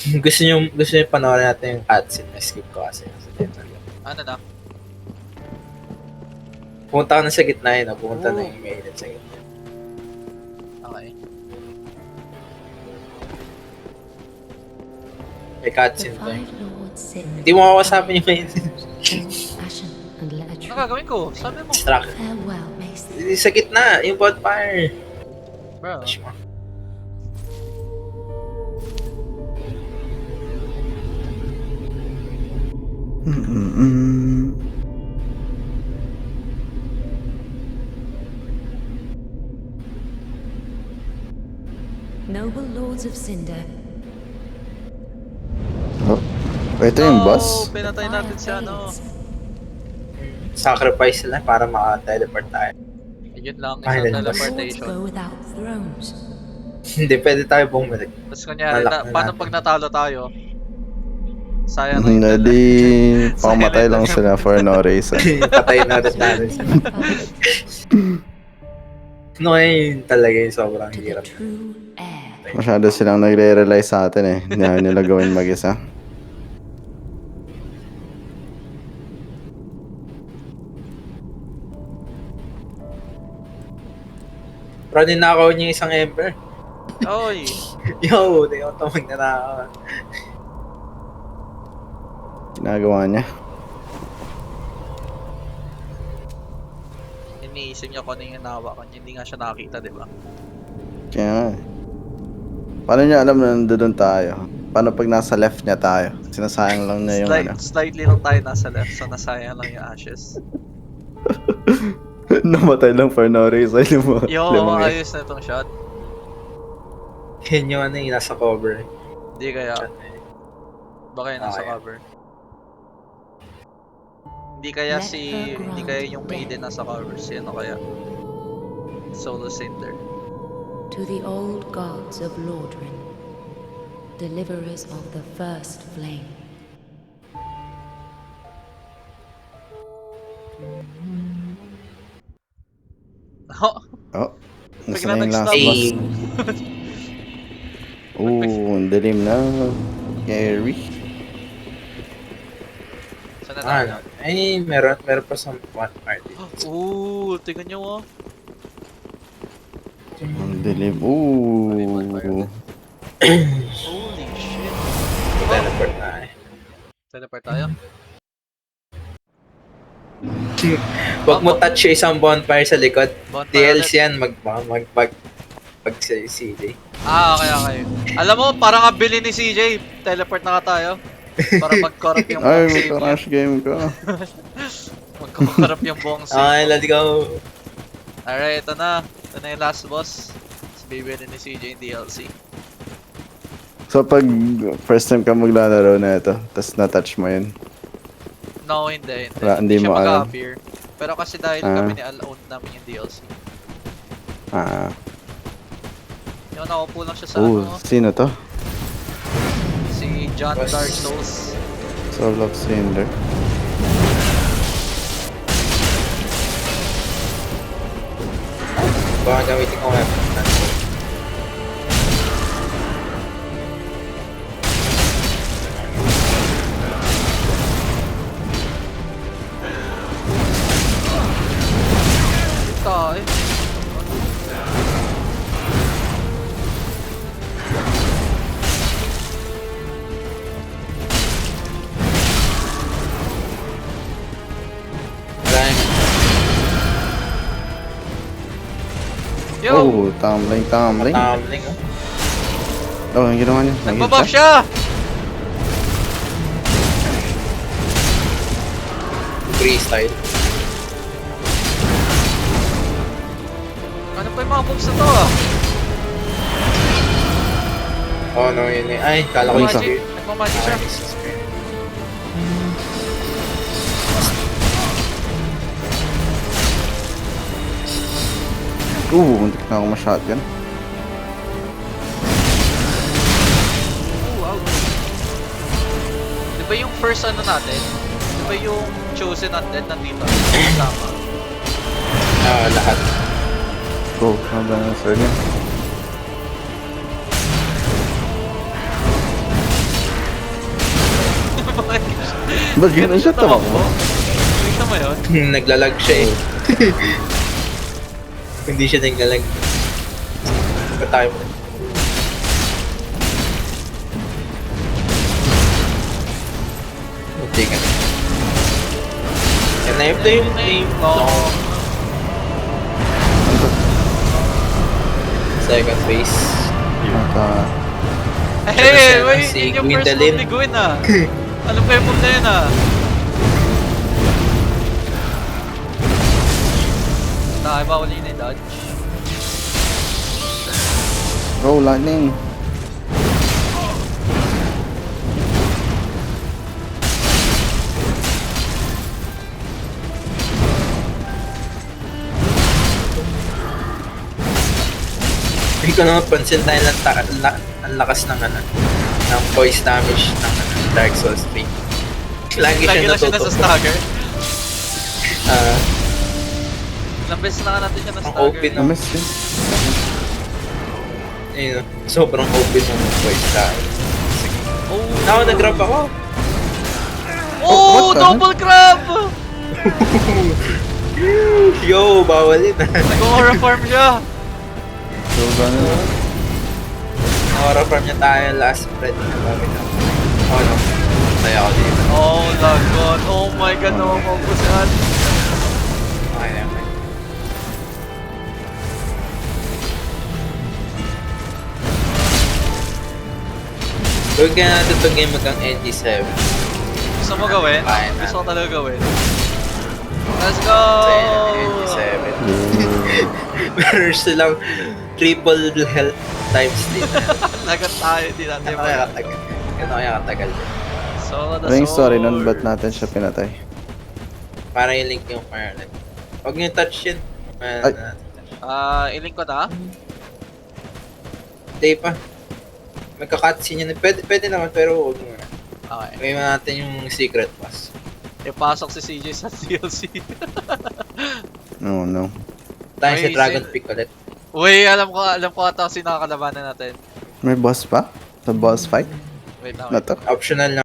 gusto niyo panoorin natin yung cutscene. Na-skip ko kasi. Ano na? Pumunta ka na sa gitna yun. Pumunta na yung maiden sa gitna. Okay. May cutscene to. Five lords sit Hindi mo makakasapin yung maiden. Ashen and Ano Ledru. gagawin ko? Sabi mo. Distract. Farewell, Mace. Sa gitna, yung bonfire. Bro. Touch mo. Noble lords of Cinder, Oh, ito yung boss. Pinatay natin si ano. Sacrifice sila para maka-teleport tayo. Yun lang, Ay, isang nalabas. Lords teleportation. go without thrones. Hindi, pwede tayo bumalik. Tapos kunyari, Nalak na paano natin. pag natalo tayo? Sayang na yung dala. Hindi, pakamatay lang sila for no reason. Patayin natin natin. Sacrifice No, yun talaga yung sobrang to the hirap. true heir. Masyado silang nagre-rely sa atin eh. Hindi namin nila gawin mag-isa. Pero ninakaw niya yung isang emperor. Oy! Yo, di ako ito magnanakaw. Ginagawa niya. Iniisip niya kung ano yung hinahawakan niya. Hindi nga siya nakakita, di ba? Kaya nga eh. Paano niya alam na nandun tayo? Paano pag nasa left niya tayo? Sinasayang lang niya yung ano. Slightly lang tayo nasa left, so nasayang lang yung ashes. Namatay lang for no reason. Yo, Limang- ayos na itong shot. Yun yung ano yung nasa cover. Hindi kaya, baka yun nasa Okay. cover. Hindi kaya yung maiden nasa cover. Si ano kaya? Solo Cinder. To the old gods of Lordran, deliverers of the first flame. Oh, Oh, nasa Bigla na yung last nag-stop. boss. Eh, Ooh, ang dilim na. Scary. saan na tayo? ano? Ay, meron pa sa one party. Ooh, tingnan nyo oh. Ang dilim. Ooh. Holy shit. Teleport na eh. Teleport tayo? Huwag mo touch yung isang bonfire sa likod. Bonfire DLC yan, pag si CJ. Okay. Alam mo, parang abili ni CJ. Teleport na ka tayo. Para mag-corrupt yung Ay, buong save niya. magka-rush game ka. Mag-corrupt yung buong Okay, save. let's go. Alright, ito na. Ito na yung last boss. Tapos bibili ni CJ yung DLC. So pag first time ka maglalaro na ito, tapos na-touch mo yun. No, hindi. Wala, hindi siya mo alam. mag-appear. Pero kasi dahil Ah. kami ni Al-own namin yung DLC. Ah. Yung nakaupo lang siya sa Oh, ano, sino to? si John Boss. Dark Souls. Soul of Cinder. Baka gamitin ko nga. Tayo. Wala yun. Yo! Oh, tumbling. Tumbling oh. Oh, ang ginawa niya. Nagbabuff siya! Freestyle. Ano pa yung mga moves na to ah? Oh no, yun eh. Ay, kala ko yung Isa. spear. Nagmamagic siya. Ay, sa spear. Hindi na ako ma-shotgun. Ooh, ouch. Di ba yung first ano natin? Di ba yung chosen undead nandito? Tama. Lahat. Go, haba na sir niya. Ba't ganun siya tumakbo? Tingnan mo yun. Naglalag siya eh. Hindi siya naglalag. Patay mo. Hindi ka. Can I play yung name? No. Second base. Hey, Ano wait, si yun yung first Gwendolyn? move ni Gwen ah. Alam ko yung move na yun ah. Nakaiba ko na yung dodge. Bro, lightning. Hindi ko naman pansin dahil ang lakas ng ng voice damage ng Dark Souls 3. Lagi Lagi siya na siya nasa natutupo. stagger. Ah, Ilang beses na nga natin siya Ang na-stagger. open Namiss din. ayun, sobrang open ng voice damage. Oh, Ako nag-grab ako. oh, what the double grab! Yo, bawal yun. Nag-aura farm siya. So, gano'n. Aura farm niya tayo last spread. Oh no. Kaya ako dito. Oh, lagot. Oh my god, nakamampusan. Okay na, okay. Huwag ka natin itong game magang NG7. Gusto mo gawin? Kaya na. Gusto ko talaga gawin. Let's go! NG7. Meron silang triple health times din. Lagat tayo, di natin Ano kaya katagal? Ano kaya katagal? So, the Ano yung story sword. nun? Ba't natin siya pinatay? Para i-link yung Firelight. Huwag niyo touch yun. Ay. I-link ko na. Hindi pa. Magka-cutscene yun. Pwede naman pero huwag mo na. Okay. Gawin mo natin yung secret pass. Ipasok si CJ sa DLC. No, no. Tayo si Amazing. Dragon Peak ulit. Uy, alam ko ata kasi nakakalabanan natin. May boss pa? Sa boss fight? Wait lang. Na to? Optional na